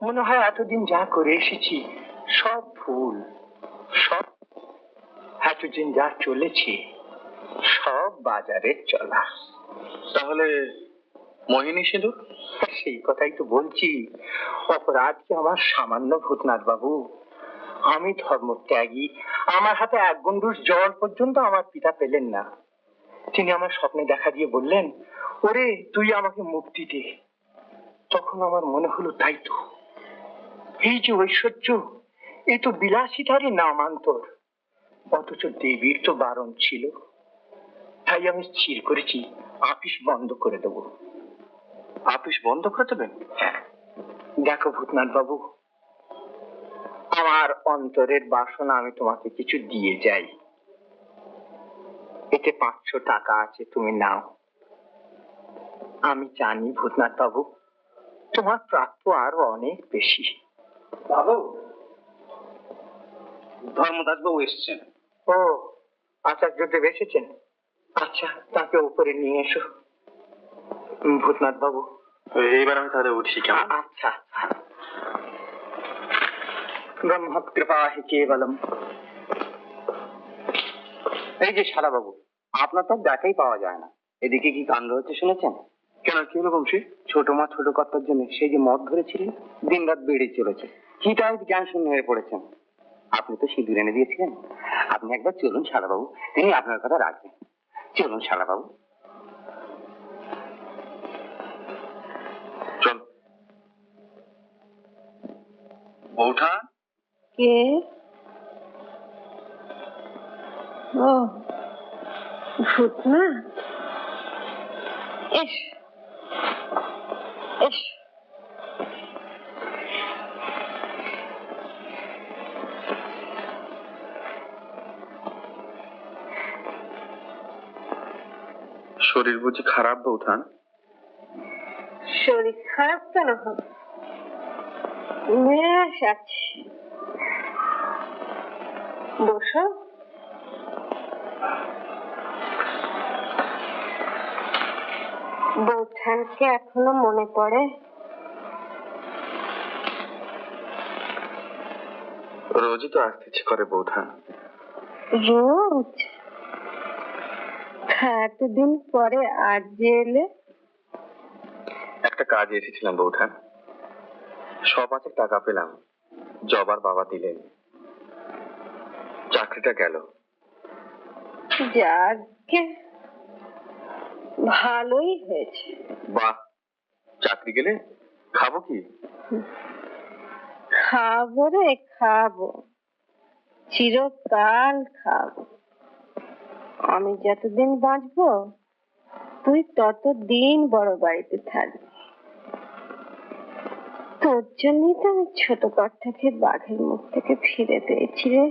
মনে হয় এতদিন যা করে এসেছি সব ভুল, সব এতদিন যা চলেছে সব বাজারের চলা। তাহলে মোহিনী সিঁদুর? সেই কথাই তো বলছি, অপরাধ কি আমার সামান্য ভূতনাথ বাবু? আমি ধর্মত্যাগী, আমার হাতে এক গন্ডুস জল পর্যন্ত আমার পিতা পেলেন না। তিনি আমার স্বপ্নে দেখা দিয়ে বললেন, ওরে তুই আমাকে মুক্তি দে। তখন আমার মনে হলো তাই তো, এই যে ঐশ্বর্য, এই তো বিলাসিতারই নামান্তর, অথচ দেবীর তো বারণ ছিল। তাই আমি স্থির করেছি আপিস বন্ধ করে দেবো। আপিস বন্ধ করে দেবেন? হ্যাঁ, দেখো ভূতনাথ বাবু, আমার অন্তরের বাসনা আমি তোমাকে কিছু দিয়ে যাই। এতে 500 টাকা আছে, তুমি নাও। আমি জানি ভূতনাথ বাবু, তোমার প্রাপ্য আরো অনেক বেশি। বাবু, ধর্মদাস বাবু এসছেন। ও, আচার্যদেব এসেছেন? আচ্ছা, তাকে উপরে নিয়ে এসো। ভূতনাথ বাবু, এইবার আমি তাহলে উঠছি কেমন? আচ্ছা আচ্ছা। ব্রহ্ম কৃপা হি কেবলম। এই যে শালা বাবু, আপনার তো দেখাই পাওয়া যায় না। এদিকে কি কাণ্ড হচ্ছে শুনেছেন? কেন, কি হলো বংশী? ছোট মা ছোট কর্তার জন্য সেই যে মদ ধরেছিলেন, দিন রাত বেড়ে চলেছে। কি তাই জ্ঞান শূন্য হয়ে পড়েছেন। আপনি তো সিঁদুর এনে দিয়েছিলেন। আপনি একবার চলুন শালা বাবু, তিনি আপনার কথা রাখবেন। চলুন শালা বাবু, চল। বৌঠা? কে? ও ভূতনাথ, এস এস। শরীর বুঝি খারাপ বৌঠান? শরীর খারাপ কেন হবে? বেশ আছি, বসো। বৌঠানকে এখনো মনে পড়ে? রোজই তো আসতে ইচ্ছে করে বৌঠান। রোজ? এতদিন পরে আজ যে এলে? একটা কাজে এসেছিলাম বৌঠান, 5 টাকা পেলাম, জবার বাবা দিলেন, চাকরিটা গেল। যাকে ভালোই হয়েছে। বাহ, চাকরি গেলে খাবো কি? খাবো রে খাবো, চিরকাল খাবো। আমি যতদিন বাঁচবো তুই ততদিন বড় বাড়িতে থাকবি। তোর জন্যই তো আমি ছোট কর্তাকে বাঘের মুখ থেকে ফিরে পেয়েছি রে।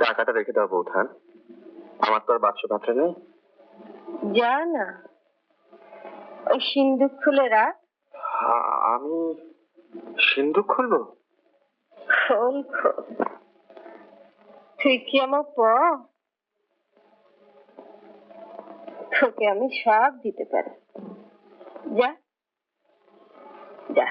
টাকাটা রেখে দাও বৌঠান, আমার তো আর বাক্স পাত্রে নেই। যা না, ওই সিন্দুক খুলে রাখ। আমি সিন্ধুক খুলবো? খোল খোল, তুই কি আমার প? তোকে আমি সব দিতে পারি, যা যা।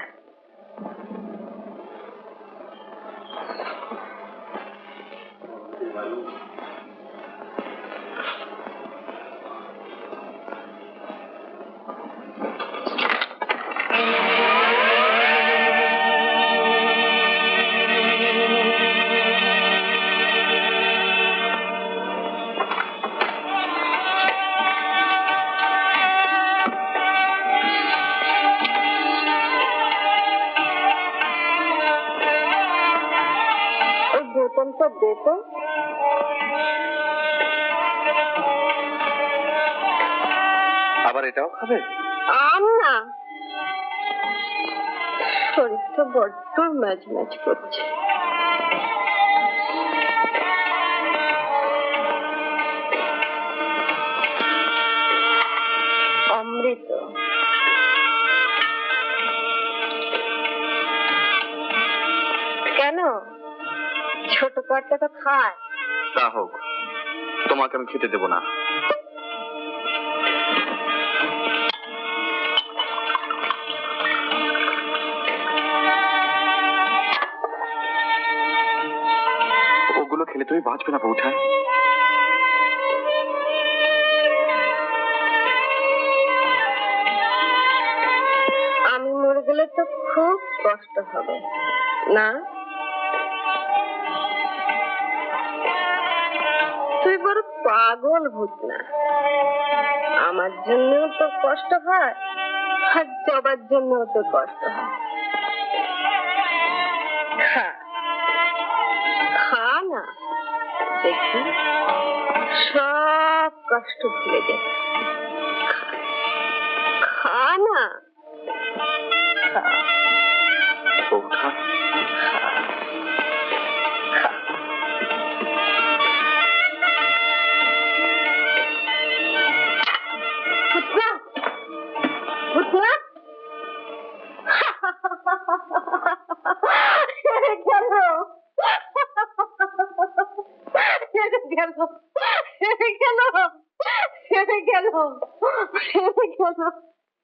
ওই বোতলটা দে তো। আবার এটাও খাবে? আম না, শরীরটা বড্ড ম্যাচ ম্যাচ করছে। অমৃত। কেন, ছোট কর্তা তো খায়। তা হোক, তোমাকে আমি খেতে দেবো না। তুমি বাঁচবে না বৌঠান। আমি মরে গেলে তো খুব কষ্ট হবে না? তুই বড় পাগল ভূত না। আমার জন্যও তো কষ্ট হয়, আর জবার জন্যও তো কষ্ট হয়। খা খা না, দেখি সব কষ্ট ভুলে যাবে। খা না, খা। বৌঠান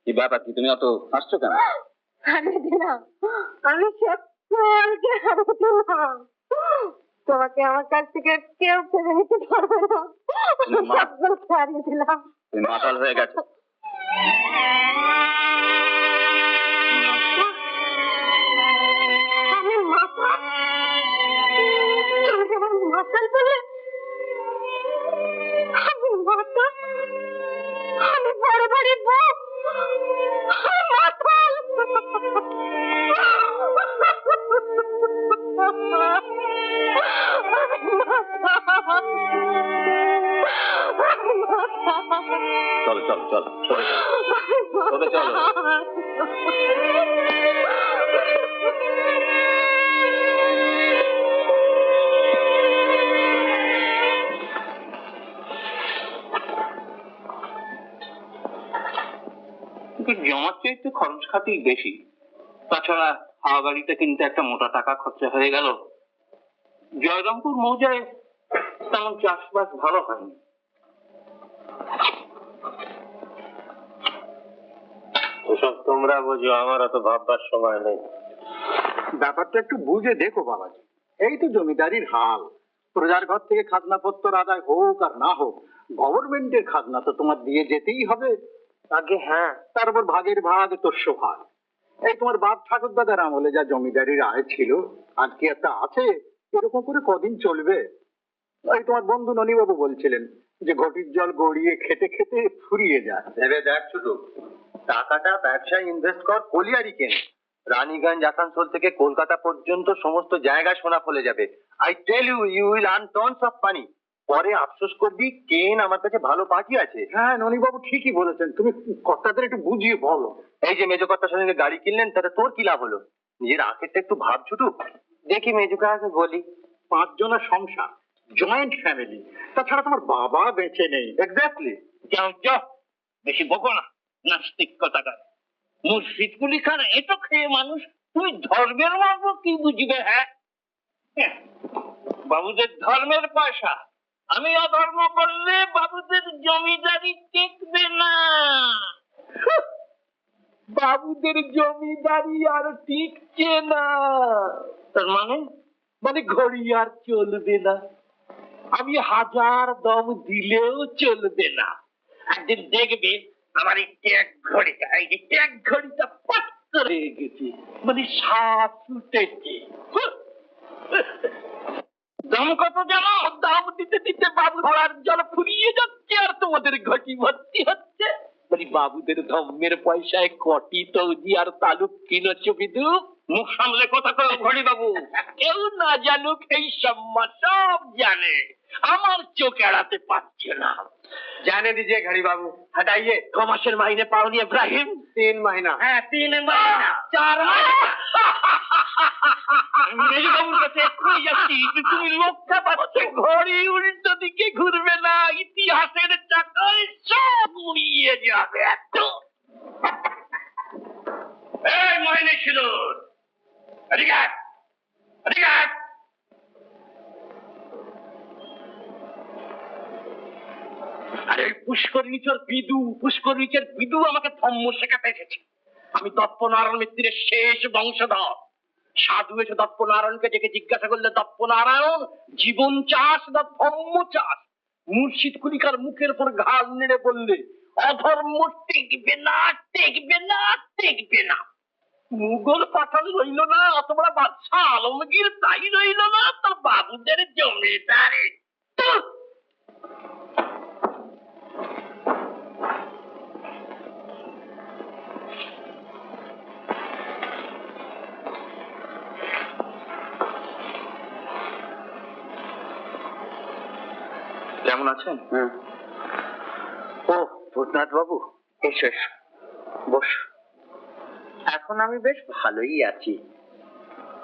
কি ব্যাপার, কি তুমি অত হাসছো কেন? আমি সকলকে হারালাম, তোমাকে আমার কাছ থেকে কেউ কেড়ে নিতে পারবে না। সকলকে হারিয়ে দিলাম। তুমি মাতাল হয়ে গেছো। আমি মাতাল? তুমি আমার মাতাল বলে? আমি মাতাল? আমি বড় বাড়ির বউ? আমি মাতাল? চলো চলো চলো সরে চলো, সরে চলো। জমার চাইতে খরচ খাতেই বেশি। তাছাড়া হাওয়া গাড়িতে কিনতে একটা মোটা টাকা খরচা হয়ে গেল। জয়রামপুর মৌজায় তেমন চাষবাস ভালো হয়নি। ওসব তোমরা বোঝো, আমার অত ভাববার সময় নেই। ব্যাপারটা একটু বুঝে দেখো বাবাজি। এই তো জমিদারির হাল। প্রজার ঘর থেকে খাজনাপত্র আদায় হোক আর না হোক, গভর্নমেন্টের খাজনা তো তোমার দিয়ে যেতেই হবে। আগে হ্যাঁ, তার উপর ভাগের ভাগ তোষ্য ভাগ। এই তোমার বাপ ঠাকুর দাদার আমলে যা জমিদারির আয় ছিল, আর কি একটা আছে? এরকম করে কদিন চলবে? এই তোমার বন্ধু ননীবাবু বলছিলেন যে ঘটির জল গড়িয়ে খেতে খেতে ফুরিয়ে যায়। ভেবে দেখ শুধু, টাকাটা ব্যবসায় ইনভেস্ট কর, কলিয়ারি কেন। রানীগঞ্জ আসানসোল থেকে কলকাতা পর্যন্ত সমস্ত জায়গায় সোনা ফলে যাবে। I tell you, you will earn tons of money. পরে আফসোস করবি কেন আমার কাছে ভালো পাখি আছে। হ্যাঁ, ননীবাবু ঠিকই বলেছেন। তুমি কর্তাদের একটু বুঝিয়ে বলো। এই যে মেজো কর্তার সঙ্গে গাড়ি কিনলেন, তাতে তোর কি লাভ হলো? নিজের আখেরটা একটু ভাব ছুটু। দেখি মেজুকাকে বলি। 5 জনের সংসার, জয়েন্ট ফ্যামিলি। তাছাড়া তোমার বাবা বেঁচে নেই। এক্স্যাক্টলি। যাও যাও, বেশি বকো না, নাস্তিক কথাকার। মুর্শিদ কুলি খান এটো খেয়ে মানুষ, তুই ধর্মের মর্ম কি বুঝবে? হ্যাঁ, বাবুদের ধর্মের পয়সা। আমি অধর্ম করলে বাবুদের জমিদারি টিকবে না। বাবুদের জমিদারি আর টিকছে না। তার মানে ঘড়ি আর চলবে না। আমি হাজার দম দিলেও চলবে না। একদিন দেখবে আমার এই ট্যাগ ঘড়িটা, এই যে ট্যাগ ঘড়িটা পট করে গেছে, মানে শ্বাস উঠেছে। দাম কত জানো? দাম দিতে দিতে বাবু ঘোড়ার জল ফুরিয়ে যাচ্ছে, আর তোমাদের ঘটি ভর্তি হচ্ছে। মানে বাবুদের ধর্মের পয়সায় কটি তৌজি আর তালুক কিনেছো বিদু? মুখ সামলে কথা কও ঘড়ি বাবু। কেউ না জানুক এই সম্মান সব জানে, আমার চোখ এড়াতে পারছে না। जाने दीजिए घड़ी बाबू, हटाइए। 6 মাসের মাইনে পাওনি ইব্রাহিম? 3 महीना। হ্যাঁ, 3 মাইনা, 4 মাইনা। মেজবাবুর কাছে এক্ষুনি যাচ্ছি, তুমি লক্ষ্য পাচ্ছ ঘড়ি উল্টো দিকে ঘুরবে না, ইতিহাসের চাকায় সব উড়িয়ে যাবে। এই মাইনে ছিল অধিকার অধিকার। আরে পুষ্করিণীচর বিদু আমাকে ধর্ম শেখাতে এসেছে। আমি দত্তনারায়ণ মিত্রের শেষ বংশধর। সাধু এসে দপ্পনারায়ণকে ডেকে জিজ্ঞাসা করলে, দপ্পনারায়ণ জীবন চাস না ধর্ম চাস? মুর্শিদ কুলিকার মুখের উপর ঘাল নেড়ে বললে, অধর্ম টেকবে না, টেকবে না, টেকবে না। মুঘল পাঠান রইল না, অত বড় বাদশাহ আলমগীর তাই রইল না, তার বাবুদের জমিদারে। কেমন আছেন? ও ভূতনাথ বাবু, এসো এসো, বস। এখন আমি বেশ ভালোই আছি,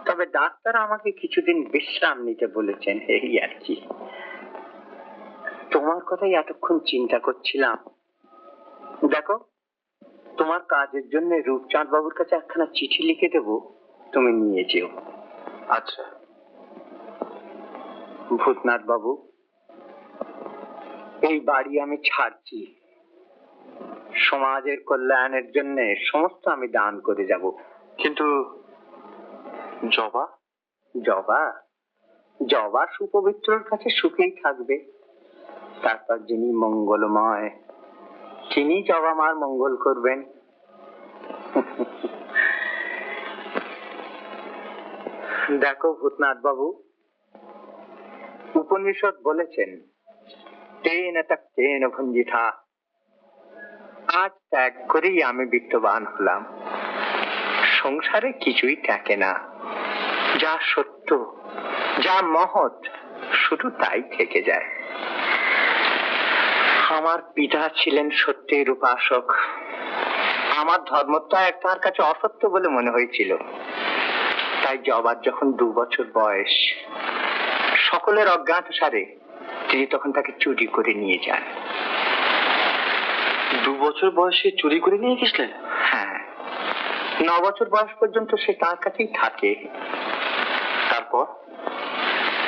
তবে ডাক্তার আমাকে কিছুদিন বিশ্রাম নিতে বলেছেন, এই আর কি। তোমার কথাই এতক্ষণ চিন্তা করছিলাম। দেখো, তোমার কাজের জন্য রূপচাঁদ বাবুর কাছে একখানা চিঠি লিখে দেবো, তুমি নিয়ে যেও। আচ্ছা। ভূতনাথ বাবু, এই বাড়ি আমি ছাড়ছি। সমাজের কল্যাণের জন্য সমস্ত আমি দান করে যাব। কিন্তু জবা? জবা জবা সুপবিত্রর কাছে সুখেই থাকবে। তারপর যিনি মঙ্গলময়, তিনি জবা মার মঙ্গল করবেন। দেখো ভূতনাথ বাবু, উপনিষদ বলেছেন, তেন তেন ভঞ্জিতা। আজ ত্যাগ করেই আমি বিত্তবান হলাম। সংসারে কিছুই থাকে না, যা সত্য, যা মহৎ, শুধু তাই থেকে যায়। আমার পিতা ছিলেন সত্যের উপাসক। আমার ধর্মত্যাগ তার কাছে অসত্য বলে মনে হয়েছিল। তাই জবার যখন 2 বছর বয়স, সকলের অজ্ঞাতসারে তিনি তখন তাকে চুরি করে নিয়ে যান। 2 বছর বয়সে চুরি করে নিয়ে গেছিলেন? হ্যাঁ, 9 বছর বয়স পর্যন্ত সে তার কাছেই থাকে।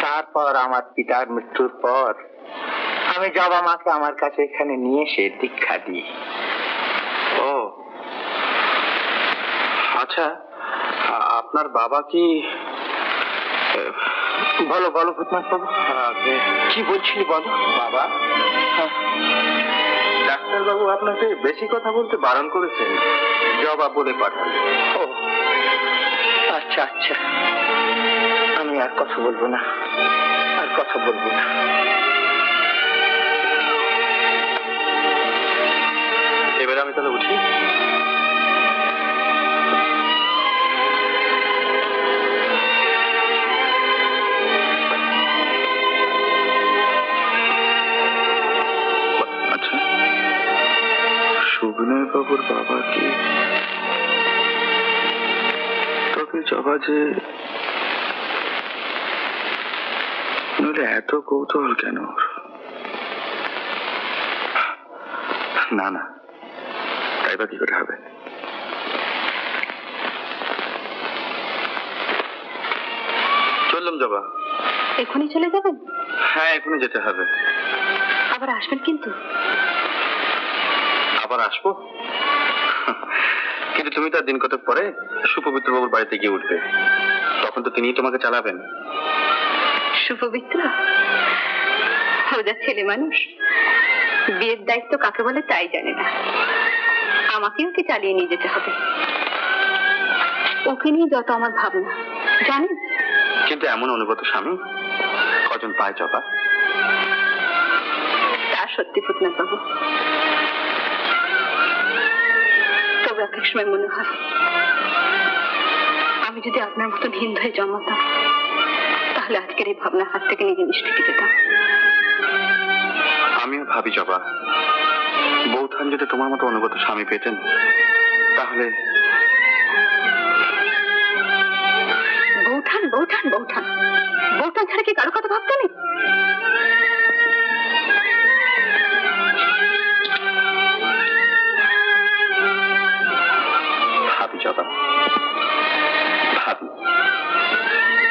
তারপর আমার পিতার মৃত্যুর পর আমি জবা মাকে আমার কাছে এখানে নিয়ে এসে দীক্ষা দিই। ও আচ্ছা, আপনার বাবা কি? বলো বলো ভূতনাথ বাবু, কি বলছিলি বলো। বাবা, ডাক্তার বাবু আপনাকে বেশি কথা বলতে বারণ করেছেন, জবা বলে পাঠালে। ও আচ্ছা আচ্ছা, আমি আর কথা বলবো না, আর কথা বলবো না। এবারে আমি তাহলে উঠি। আচ্ছা, সুবিনয় বাবুর বাবা কি? তবে জবা যে নইলে এত কৌতূহল কেন? না না, তাই বা কি করে হবে? চললাম জবা। এখনই চলে যাবেন? হ্যাঁ, এখনই যেতে হবে। আবার আসবেন কিন্তু? আবার আসবো, কিন্তু তুমি তার দিন কতক পরে সুপবিত্র বাবুর বাড়িতে গিয়ে উঠবে। তখন তো তিনিই তোমাকে চালাবেন। সুপবিত্র ও যা ছেলে মানুষ, বিয়ের দায়িত্ব কাকে বলে তাই জানে না। আমাকেও কি চালিয়ে নিয়ে যেতে হবে? ওকে নিয়ে যত আমার ভাবনা, জানেন। কিন্তু এমন অনুগত স্বামী কজন পায় জবা? তা সত্যি ভূতনাথ বাবু। তবে এক সময় মনে হয় আমি যদি আপনার মতন হিন্দু হয়ে জন্মাতাম, তাহলে আজকের এই ভাবনার হাত থেকে নিজে নিষ্কৃতি পেতাম। আমিও ভাবি জবা, বৌঠান যদি তোমার মতো অনুগত স্বামী পেতেন, তাহলে। বৌঠান বৌঠান বৌঠান বৌঠান ছাড়া কি কারো কথা ভাবতে নেই? ভাবি জবা, ভাবি,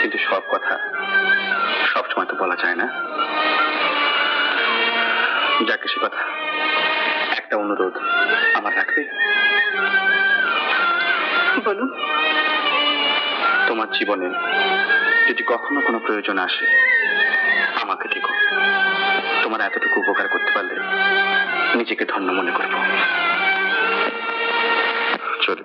কিন্তু সব কথা সবসময় তো বলা যায় না। যাকে সে কথা, একটা অনুরোধ আমার রাখবে? বলুন। তোমার জীবনে যদি কখনো কোনো প্রয়োজন আসে আমাকে দেখো, তোমার এতটুকু উপকার করতে পারলে নিজেকে ধন্য মনে করবো। চলো।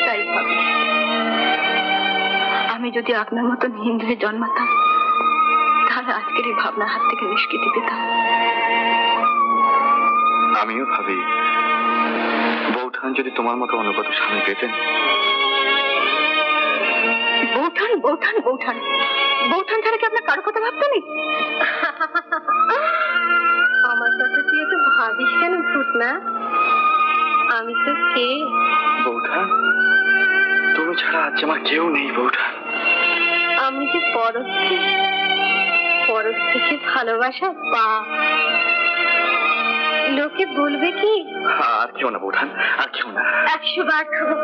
তাই ভাবি, আমি যদি আপনার মতন হিন্দু হয়ে জন্মাতাম তাহলে আজকের এই ভাবনার হাত থেকে নিষ্কৃতি পেতাম। আমিও ভাবি বৌঠান যদি তোমার মতো অনুগত স্বামী পেতেন। বৌঠান বৌঠান বৌঠান বৌঠান ছাড়া কি আপনার কারো কথা ভাবতে নেই? আমার কথা তুই একটু ভাবিস কেন ভূত না? আমি তো কে? বৌঠান, তুমি ছাড়া আজ আমার কেউ নেই বৌঠান। আমি যে পরশ থেকে ভালোবাসা পা, লোকে বলবে কি? আর কেউ না বৌঠান, আর কেউ না। 100 বার খাবো,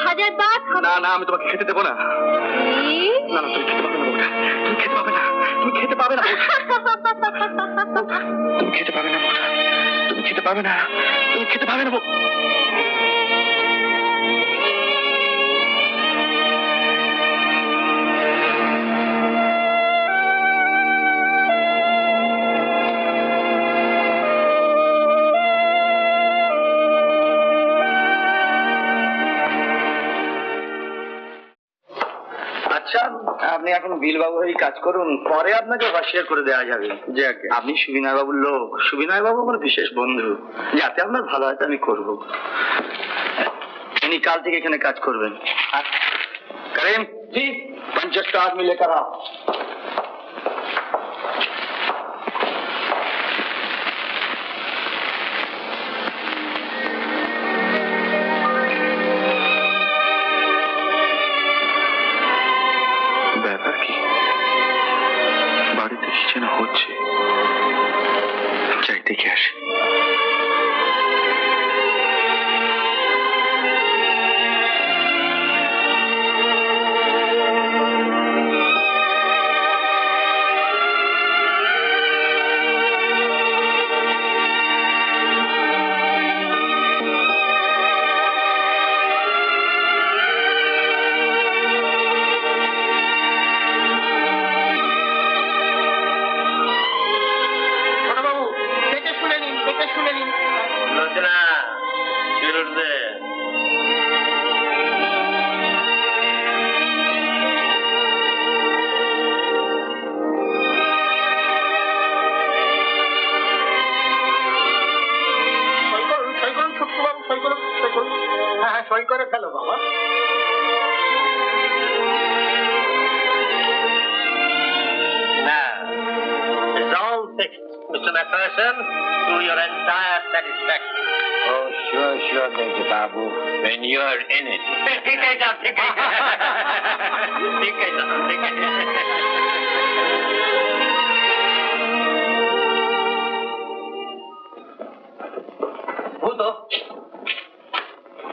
1000 বার খাবো। না না, আমি তোমাকে খেতে দেবো না। না না, তুমি খেতে পাবে না বৌঠান, তুমি খেতে পাবে না, তুমি খেতে পাবে না বৌঠান, তুমি খেতে পাবে না বৌঠান, তুমি খেতে পাবে না, তুমি খেতে পাবে না আচ্ছা, আপনি এখন বিল বাবু হয়ে কাজ করুন, পরে আপনাকে বসিয়ার করে দেওয়া যাবে। যে আপনি সুবিনয় বাবুর লোক, সুবিনয় বাবু আমার বিশেষ বন্ধু, যাতে আপনার ভালো হয় আমি করবো। উনি কাল থেকে এখানে কাজ করবেন। করিম জি, 50টা আদমি লেकर आओ। ব্যাপার কি? বাড়িতে কি যেন হচ্ছে, যাই দেখে আসি। সই করে ফেলো বাবা। It's all fixed, Mr. McPherson, to your entire satisfaction. Oh, sure, Major Babu. When you're in it. ठीक है साहब, ठीक है। ठीक है साहब, ठीक है।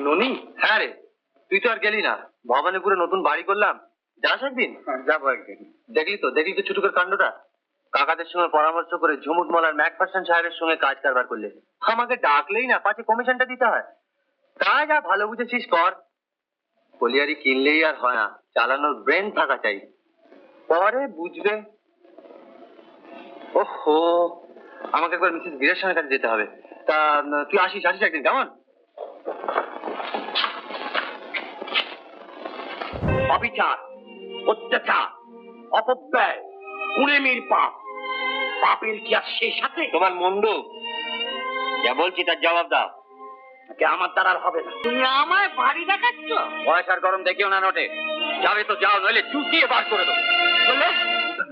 ননি, হ্যাঁ রে, তুই তো আর গেলি না। ভবানীপুরে নতুন বাড়ি করলাম, যাস একদিন? যাবো একদিন। দেখলি তো ছুটুকের কাণ্ডটা। কাকাদের সঙ্গে পরামর্শ করে ঝুমুট মলার ম্যাকফারসন সাহেবের সঙ্গে কাজ কারবার করলে। আমাকে ডাকলেই না, পাছে কমিশনটা দিতে হয়। তাই যা ভালো বুঝেছিস কর। কলিয়ারি কিনলেই আর হয় না, চালানোর ব্রেন থাকা চাই, পরে বুঝবে। ওহো, আমাকে একবার মিসেস বীরের সঙ্গে কাছে যেতে হবে। তা তুই আসিস একদিন, কেমন? অবিচার, অত্যাচার, অপব্যয়, কুড়েমির পাপ, পাপের কি আর শেষ আছে? তোমার মুন্ডু যা বলছি তার জবাব দাও। কে আমার দ্বারা আর হবে না। তুমি আমায় বাড়ি দেখাচ্ছ? বয়স আর গরম দেখিও না নোটে। যাবে তো যাও, নইলে চুটিয়ে বার করে দেবো। বলে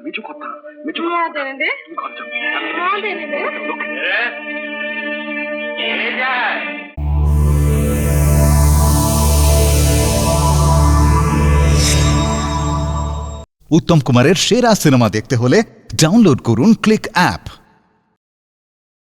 মিঠু কথা, মিঠু দেনে দে, দেনে দে। কে যায়? উত্তম কুমারের সেরা সিনেমা দেখতে হলে ডাউনলোড করুন ক্লিক অ্যাপ।